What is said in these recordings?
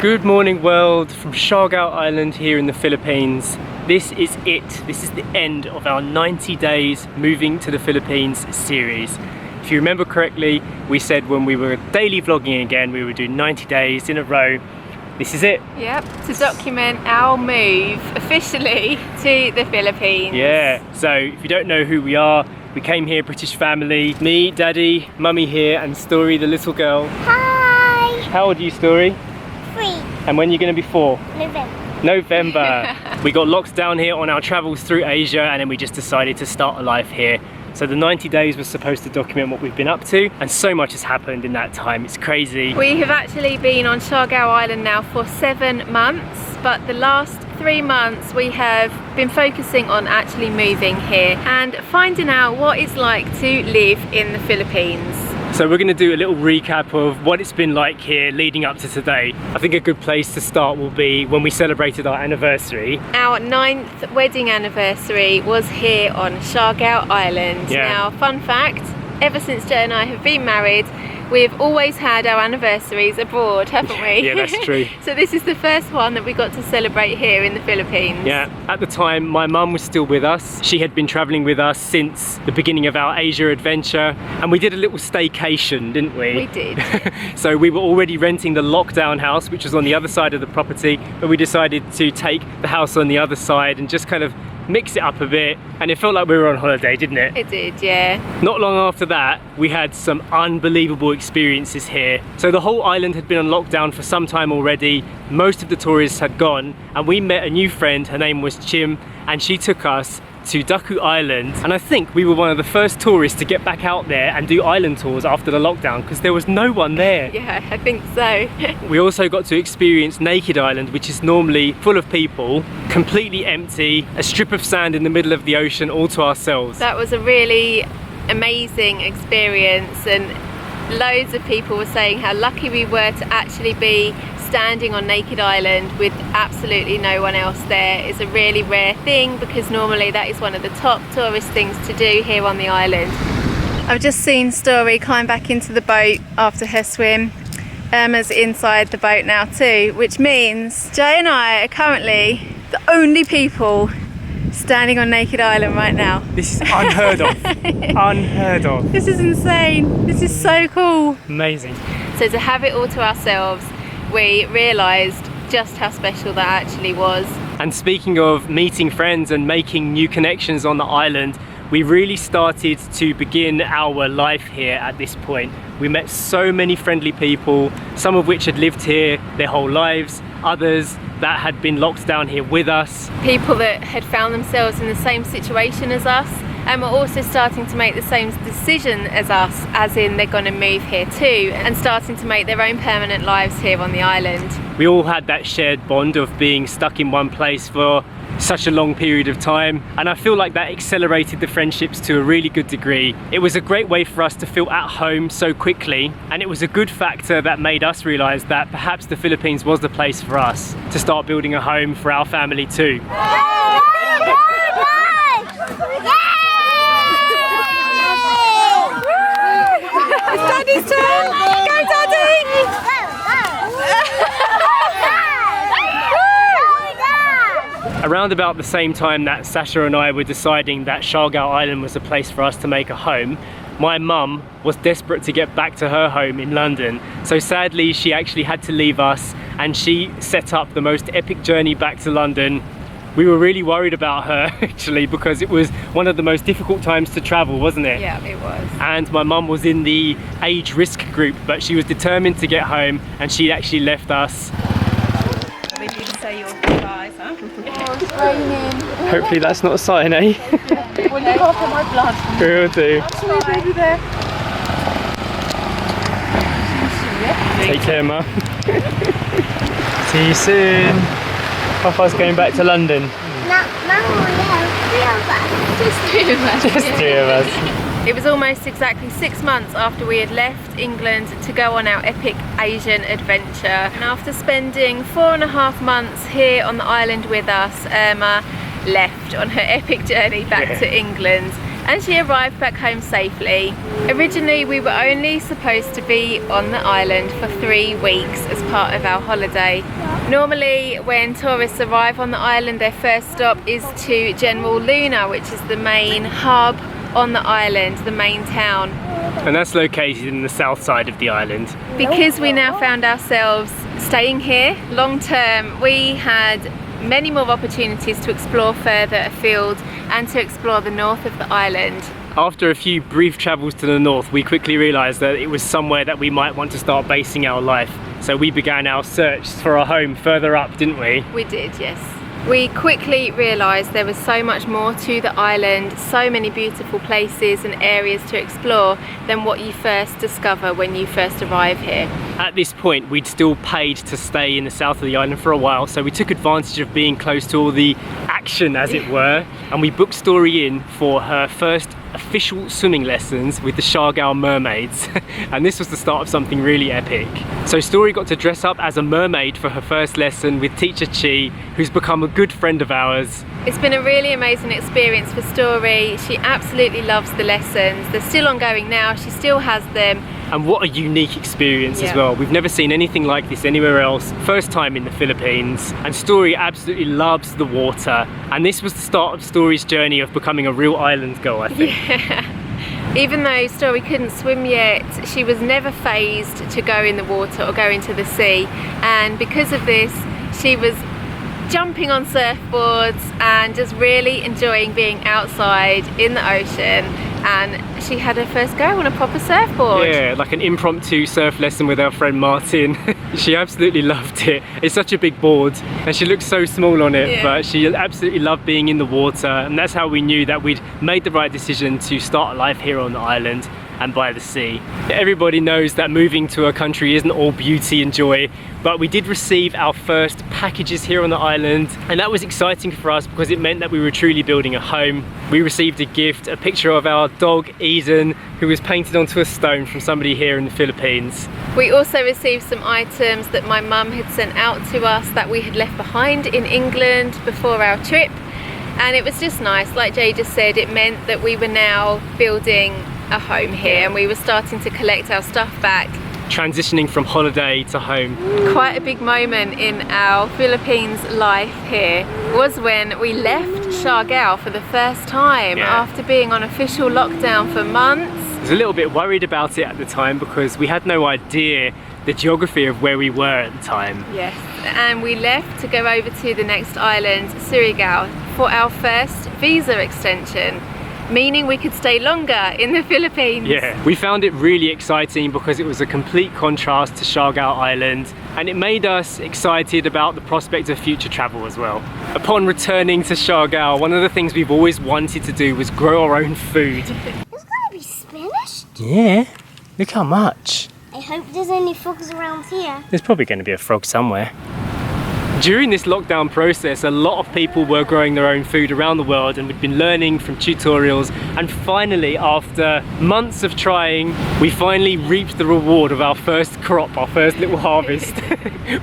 Good morning world from Siargao Island here in the Philippines. This is it. This is the end of our 90 days moving to the Philippines series. If you remember correctly, we said when we were daily vlogging again, we would do 90 days in a row. This is it. Yep, to document our move officially to the Philippines. Yeah, so if you don't know who we are, we came here, British family. Me, Daddy, Mummy here, and Story, the little girl. Hi! How old are you, Story? 3. And when are you going to be 4? November. We got locked down here on our travels through Asia, and then we just decided to start a life here. So the 90 days was supposed to document what we've been up to, and so much has happened in that time. It's crazy. We have actually been on Siargao Island now for 7 months, but the last 3 months we have been focusing on actually moving here and finding out what it's like to live in the Philippines. So we're going to do a little recap of what it's been like here leading up to today. I think a good place to start will be when we celebrated our anniversary. Our 9th wedding anniversary was here on Siargao Island. Yeah. Now, fun fact, ever since Joe and I have been married, we've always had our anniversaries abroad, haven't we? Yeah, that's true. So this is the first one that we got to celebrate here in the Philippines. Yeah, at the time my mum was still with us. She had been travelling with us since the beginning of our Asia adventure, and we did a little staycation, didn't we? We did. So we were already renting the lockdown house, which was on the other side of the property, but we decided to take the house on the other side and just kind of mix it up a bit, and it felt like we were on holiday, didn't it? It did, yeah. Not long after that, we had some unbelievable experiences here. So the whole island had been on lockdown for some time already. Most of the tourists had gone, and we met a new friend. Her name was Chim, and she took us to Sagal Island, and I think we were one of the first tourists to get back out there and do island tours after the lockdown, because there was no one there. Yeah, I think so. We also got to experience Naked Island, which is normally full of people, completely empty, a strip of sand in the middle of the ocean all to ourselves. That was a really amazing experience, and loads of people were saying how lucky we were to actually be standing on Naked Island with absolutely no one else there. Is a really rare thing, because normally that is one of the top tourist things to do here on the island. I've just seen Story climb back into the boat after her swim. Emma's inside the boat now too, which means Jay and I are currently the only people standing on Naked Island right now. This is unheard of. Unheard of. This is insane. This is so cool. Amazing. So to have it all to ourselves, we realised just how special that actually was. And speaking of meeting friends and making new connections on the island, we really started to begin our life here at this point. We met so many friendly people, some of which had lived here their whole lives, others that had been locked down here with us. People that had found themselves in the same situation as us, and were also starting to make the same decision as us, as in they're going to move here too, and starting to make their own permanent lives here on the island. We all had that shared bond of being stuck in one place for such a long period of time, and I feel like that accelerated the friendships to a really good degree. It was a great way for us to feel at home so quickly, and it was a good factor that made us realise that perhaps the Philippines was the place for us to start building a home for our family too. It's Daddy's turn! Go Daddy! Around about the same time that Sasha and I were deciding that Siargao Island was a place for us to make a home, my mum was desperate to get back to her home in London. So sadly, she actually had to leave us, and she set up the most epic journey back to London. We were really worried about her actually, because it was one of the most difficult times to travel, wasn't it? Yeah, it was. And my mum was in the age risk group, but she was determined to get home, and she actually left us. We didn't say your goodbyes, huh? Oh, it's raining. Hopefully that's not a sign, eh? Well, look after my blood. Will do. Sorry, baby there. Take care, Ma. See you soon. Papa's going back to London. Just 2 of us. Just 2 of us. It was almost exactly 6 months after we had left England to go on our epic Asian adventure. And after spending 4.5 months here on the island with us, Irma left on her epic journey back to England. and she arrived back home safely. Originally we were only supposed to be on the island for 3 weeks as part of our holiday. Normally when tourists arrive on the island, their first stop is to General Luna, which is the main hub on the island, the main town. And that's located in the south side of the island. Because we now found ourselves staying here long term, we had many more opportunities to explore further afield and to explore the north of the island. After a few brief travels to the north, we quickly realised that it was somewhere that we might want to start basing our life. So we began our search for a home further up, didn't we? We did, yes. We quickly realised there was so much more to the island, so many beautiful places and areas to explore than what you first discover when you first arrive here. At this point, we'd still paid to stay in the south of the island for a while, so we took advantage of being close to all the action, as it were, and we booked Story in for her first official swimming lessons with the Siargao mermaids. And this was the start of something really epic. So Story got to dress up as a mermaid for her first lesson with teacher Chi, who's become a good friend of ours. It's been a really amazing experience for Story. She absolutely loves the lessons. They're still ongoing now, she still has them. And what a unique experience as well. We've never seen anything like this anywhere else. First time in the Philippines. And Story absolutely loves the water. And this was the start of Story's journey of becoming a real island girl, I think. Yeah. Even though Story couldn't swim yet, she was never phased to go in the water or go into the sea. And because of this, she was jumping on surfboards and just really enjoying being outside in the ocean. And she had her first go on a proper surfboard. Yeah, like an impromptu surf lesson with our friend Martin. She absolutely loved it. It's such a big board and she looks so small on it, but she absolutely loved being in the water, and that's how we knew that we'd made the right decision to start life here on the island and by the sea. Everybody knows that moving to a country isn't all beauty and joy, but we did receive our first packages here on the island, and that was exciting for us because it meant that we were truly building a home. We received a gift, a picture of our dog Eden, who was painted onto a stone from somebody here in the Philippines. We also received some items that my mum had sent out to us that we had left behind in England before our trip, and it was just nice. Like Jay just said, it meant that we were now building a home here and we were starting to collect our stuff back. Transitioning from holiday to home. Quite a big moment in our Philippines life here was when we left Siargao for the first time after being on official lockdown for months. I was a little bit worried about it at the time because we had no idea the geography of where we were at the time. Yes, and we left to go over to the next island, Siargao, for our first visa extension, meaning we could stay longer in the Philippines. Yeah, we found it really exciting because it was a complete contrast to Siargao Island, and it made us excited about the prospect of future travel as well. Upon returning to Siargao, one of the things we've always wanted to do was grow our own food. It's gonna be Spanish? Yeah, look how much. I hope there's any frogs around here. There's probably going to be a frog somewhere. During this lockdown process, a lot of people were growing their own food around the world, and we'd been learning from tutorials, and finally, after months of trying, we finally reaped the reward of our first crop, our first little harvest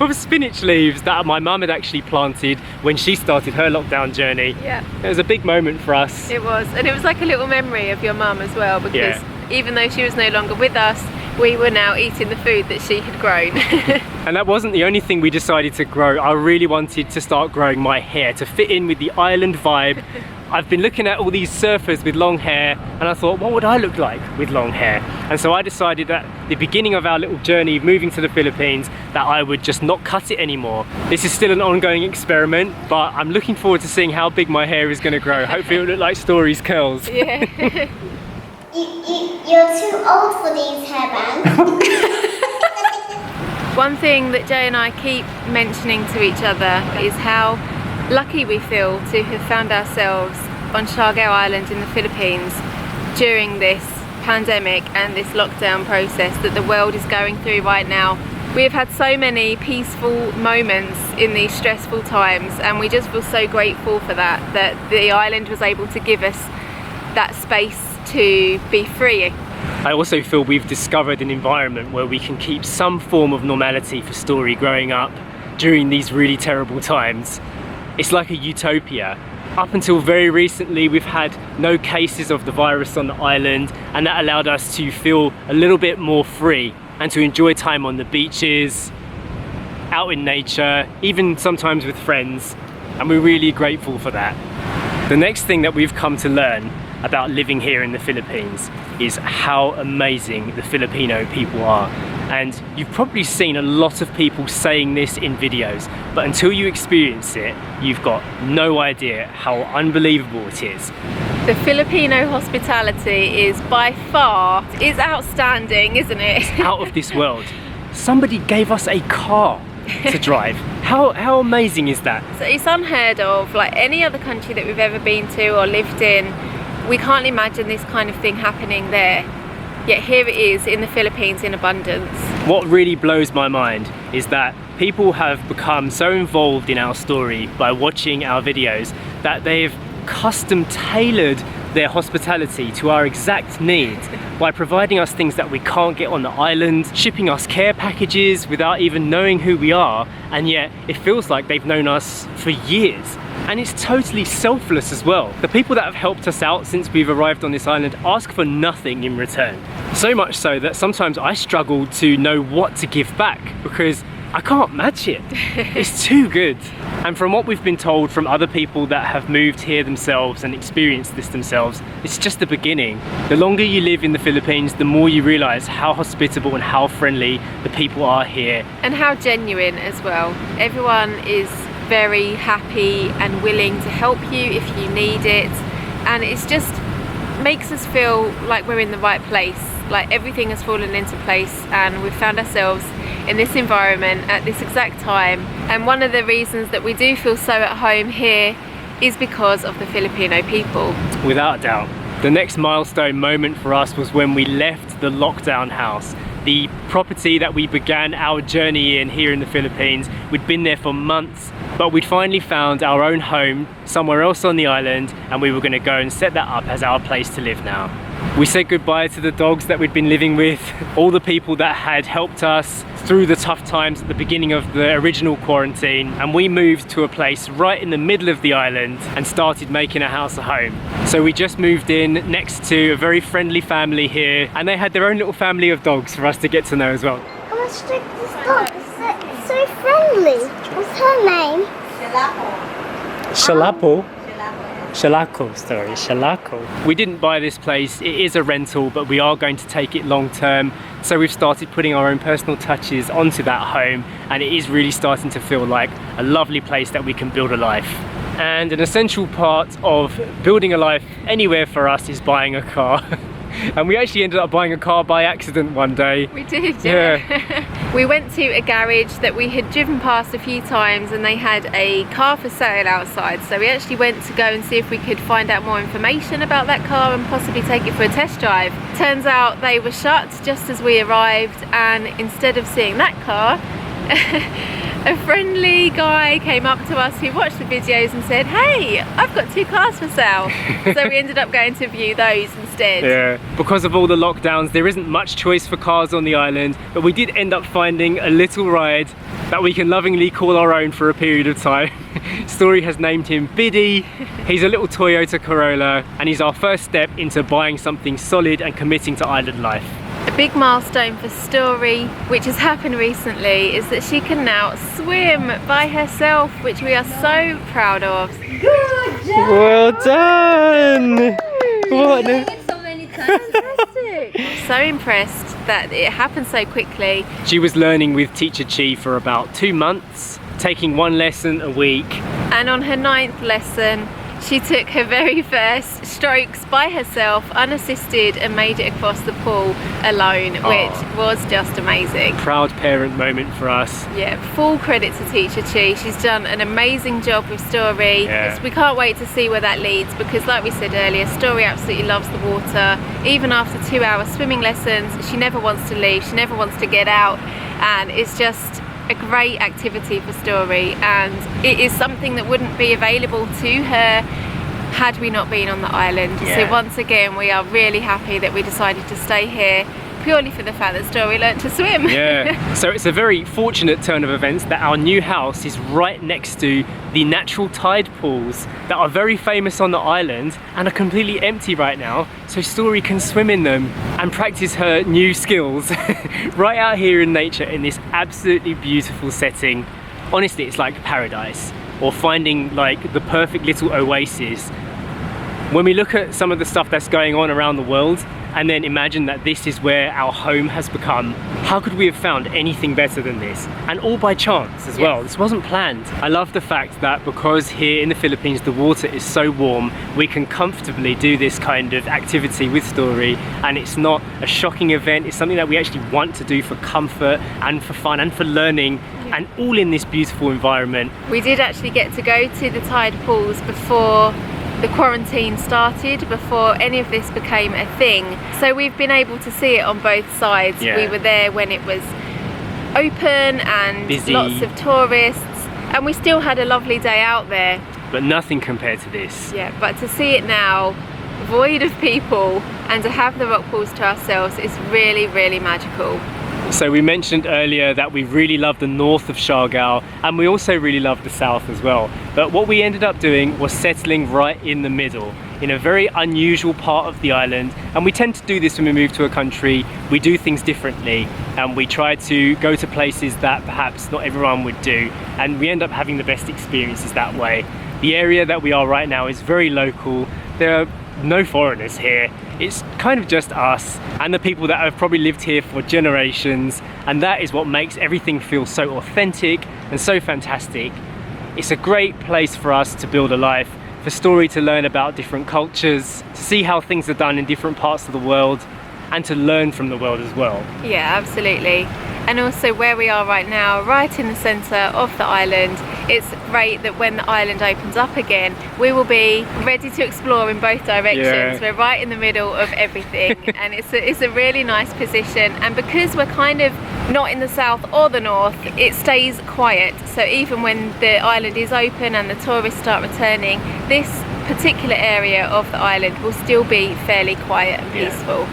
of spinach leaves that my mum had actually planted when she started her lockdown journey. Yeah. It was a big moment for us. It was, and it was like a little memory of your mum as well, because even though she was no longer with us, we were now eating the food that she had grown. And that wasn't the only thing we decided to grow. I really wanted to start growing my hair to fit in with the island vibe. I've been looking at all these surfers with long hair, and I thought, what would I look like with long hair? And so I decided at the beginning of our little journey moving to the Philippines that I would just not cut it anymore. This is still an ongoing experiment, but I'm looking forward to seeing how big my hair is going to grow. Hopefully it'll look like Story's curls. Yeah. You're too old for these hairbands. One thing that Jay and I keep mentioning to each other is how lucky we feel to have found ourselves on Siargao Island in the Philippines during this pandemic and this lockdown process that the world is going through right now. We have had so many peaceful moments in these stressful times, and we just feel so grateful for that the island was able to give us that space to be free. I also feel we've discovered an environment where we can keep some form of normality for Story growing up during these really terrible times. It's like a utopia. Up until very recently, we've had no cases of the virus on the island, and that allowed us to feel a little bit more free and to enjoy time on the beaches, out in nature, even sometimes with friends, and we're really grateful for that. The next thing that we've come to learn about living here in the Philippines is how amazing the Filipino people are. And you've probably seen a lot of people saying this in videos, but until you experience it, you've got no idea how unbelievable it is. The Filipino hospitality is by far, it's outstanding, isn't it? It's out of this world. Somebody gave us a car to drive. How amazing is that? So it's unheard of. Like any other country that we've ever been to or lived in, we can't imagine this kind of thing happening there. Yet here it is in the Philippines in abundance. What really blows my mind is that people have become so involved in our story by watching our videos that they've custom tailored their hospitality to our exact needs by providing us things that we can't get on the island, shipping us care packages without even knowing who we are, and yet it feels like they've known us for years. And it's totally selfless as well. The people that have helped us out since we've arrived on this island ask for nothing in return. So much so that sometimes I struggle to know what to give back because I can't match it. It's too good. And from what we've been told from other people that have moved here themselves and experienced this themselves, it's just the beginning. The longer you live in the Philippines, the more you realize how hospitable and how friendly the people are here. And how genuine as well. Everyone is very happy and willing to help you if you need it. And it's just makes us feel like we're in the right place. Like everything has fallen into place and we've found ourselves in this environment at this exact time. And one of the reasons that we do feel so at home here is because of the Filipino people. Without a doubt. The next milestone moment for us was when we left the lockdown house. The property that we began our journey in here in the Philippines. We'd been there for months, but we'd finally found our own home somewhere else on the island, and we were going to go and set that up as our place to live now. We said goodbye to the dogs that we'd been living with, all the people that had helped us through the tough times at the beginning of the original quarantine, and we moved to a place right in the middle of the island and started making our house a home. So we just moved in next to a very friendly family here, and they had their own little family of dogs for us to get to know as well. I want to check this dog. It's so friendly. What's her name? Shalapo. Shalako. We didn't buy this place, it is a rental, but we are going to take it long term. So we've started putting our own personal touches onto that home, and it is really starting to feel like a lovely place that we can build a life. And an essential part of building a life anywhere for us is buying a car. And we actually ended up buying a car by accident one day. We did, yeah. We went to a garage that we had driven past a few times and they had a car for sale outside. So we actually went to go and see if we could find out more information about that car and possibly take it for a test drive. Turns out they were shut just as we arrived, and instead of seeing that car, a friendly guy came up to us who watched the videos and said, "Hey, I've got 2 cars for sale." So we ended up going to view those instead. Yeah, because of all the lockdowns, there isn't much choice for cars on the island, but we did end up finding a little ride that we can lovingly call our own for a period of time. Story has named him Biddy. He's a little Toyota Corolla, and he's our first step into buying something solid and committing to island life. A big milestone for Story, which has happened recently, is that she can now swim by herself, which we are so proud of. Good job. Well done! What? So many times. Fantastic! I'm so impressed that it happened so quickly. She was learning with Teacher Chi for about 2 months, taking 1 lesson a week. And on her 9th lesson, she took her very first strokes by herself, unassisted, and made it across the pool alone, which was just amazing. Proud parent moment for us. Yeah, full credit to Teacher Chi. She's done an amazing job with Story. Yeah. We can't wait to see where that leads, because like we said earlier, Story absolutely loves the water. Even after 2-hour swimming lessons, she never wants to leave, she never wants to get out, and it's just a great activity for Story, and it is something that wouldn't be available to her had we not been on the island. Yeah. So once again, we are really happy that we decided to stay here purely for the fact that Story learnt to swim. Yeah, so it's a very fortunate turn of events that our new house is right next to the natural tide pools that are very famous on the island and are completely empty right now, so Story can swim in them and practice her new skills right out here in nature in this absolutely beautiful setting. Honestly, it's like paradise, or finding like the perfect little oasis. When we look at some of the stuff that's going on around the world and then imagine that this is where our home has become, how could we have found anything better than this? And all by chance as well. This wasn't planned. I love the fact that because here in the Philippines the water is so warm, we can comfortably do this kind of activity with Story, and it's not a shocking event. It's something that we actually want to do for comfort and for fun and for learning, and all in this beautiful environment. We did actually get to go to the tide pools before the quarantine started, before any of this became a thing. So we've been able to see it on both sides. Yeah. We were there when it was open and busy, lots of tourists, and we still had a lovely day out there. But nothing compared to this. Yeah, but to see it now, void of people, and to have the rock pools to ourselves is really, really magical. So we mentioned earlier that we really love the north of Siargao, and we also really love the south as well. But what we ended up doing was settling right in the middle, in a very unusual part of the island. And we tend to do this when we move to a country. We do things differently, and we try to go to places that perhaps not everyone would do, and we end up having the best experiences that way. The area that we are right now is very local. There are no foreigners here. It's kind of just us and the people that have probably lived here for generations, and that is what makes everything feel so authentic and so fantastic. It's a great place for us to build a life, for Story to learn about different cultures, to see how things are done in different parts of the world, and to learn from the world as well. Yeah, absolutely. And also where we are right now, right in the centre of the island, it's great that when the island opens up again, we will be ready to explore in both directions. Yeah. We're right in the middle of everything, and it's a really nice position. And because we're kind of not in the south or the north, it stays quiet. So even when the island is open and the tourists start returning, this particular area of the island will still be fairly quiet and peaceful.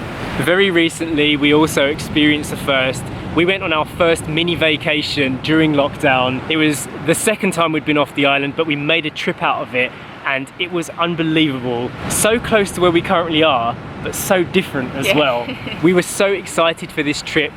Very recently we also experienced the first. We went on our first mini vacation during lockdown. It was the second time we'd been off the island, but we made a trip out of it, and it was unbelievable. So close to where we currently are, but so different as well. We were so excited for this trip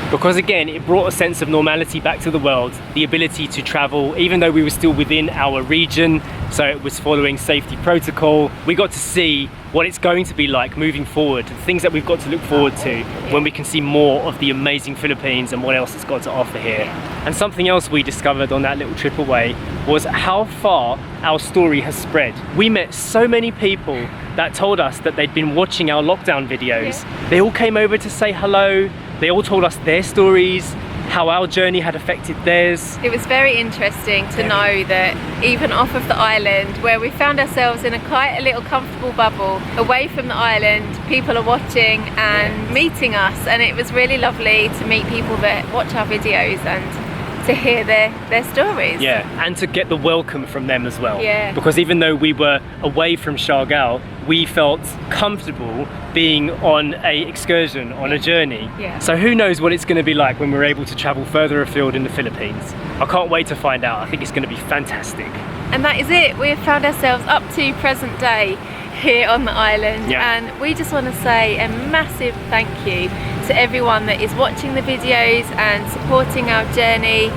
because again, it brought a sense of normality back to the world, the ability to travel, even though we were still within our region, so it was following safety protocol. We got to see what it's going to be like moving forward, the things that we've got to look forward to when we can see more of the amazing Philippines and what else it's got to offer here. And something else we discovered on that little trip away was how far our story has spread. We met so many people that told us that they'd been watching our lockdown videos. They all came over to say hello. They all told us their stories, how our journey had affected theirs. It was very interesting to know that even off of the island, where we found ourselves in quite a little comfortable bubble, away from the island, people are watching and meeting us, and it was really lovely to meet people that watch our videos and to hear their stories. Yeah, and to get the welcome from them as well. Yeah. Because even though we were away from Siargao, we felt comfortable being on a excursion, on a journey. Yeah. So who knows what it's going to be like when we're able to travel further afield in the Philippines. I can't wait to find out. I think it's going to be fantastic. And that is it. We've found ourselves up to present day here on the island, and we just want to say a massive thank you to everyone that is watching the videos and supporting our journey,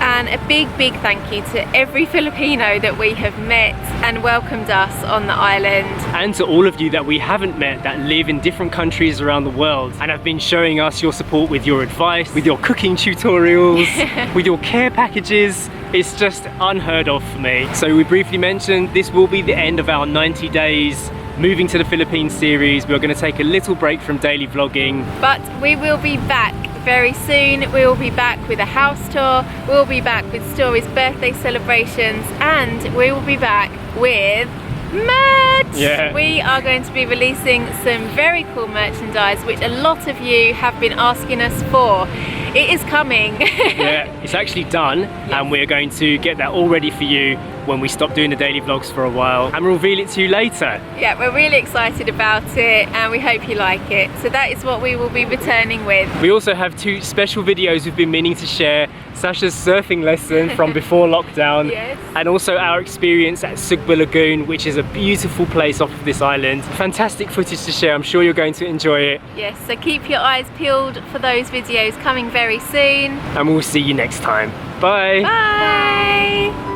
and a big thank you to every Filipino that we have met and welcomed us on the island. And to all of you that we haven't met that live in different countries around the world and have been showing us your support with your advice, with your cooking tutorials, with your care packages. It's just unheard of for me. So we briefly mentioned this will be the end of our 90 days moving to the Philippines series. We're going to take a little break from daily vlogging. But we will be back very soon. We will be back with a house tour. We'll be back with Story's birthday celebrations, and we will be back with merch! Yeah. We are going to be releasing some very cool merchandise which a lot of you have been asking us for. It is coming. Yeah, it's actually done, and we're going to get that all ready for you when we stop doing the daily vlogs for a while, and we'll reveal it to you later. Yeah, we're really excited about it and we hope you like it. So that is what we will be returning with. We also have 2 special videos we've been meaning to share. Sasha's surfing lesson from before lockdown, Yes. and also our experience at Sagal Lagoon, which is a beautiful place off of this island. Fantastic footage to share, I'm sure you're going to enjoy it. Yes, so keep your eyes peeled for those videos coming very soon. And we'll see you next time. Bye! Bye!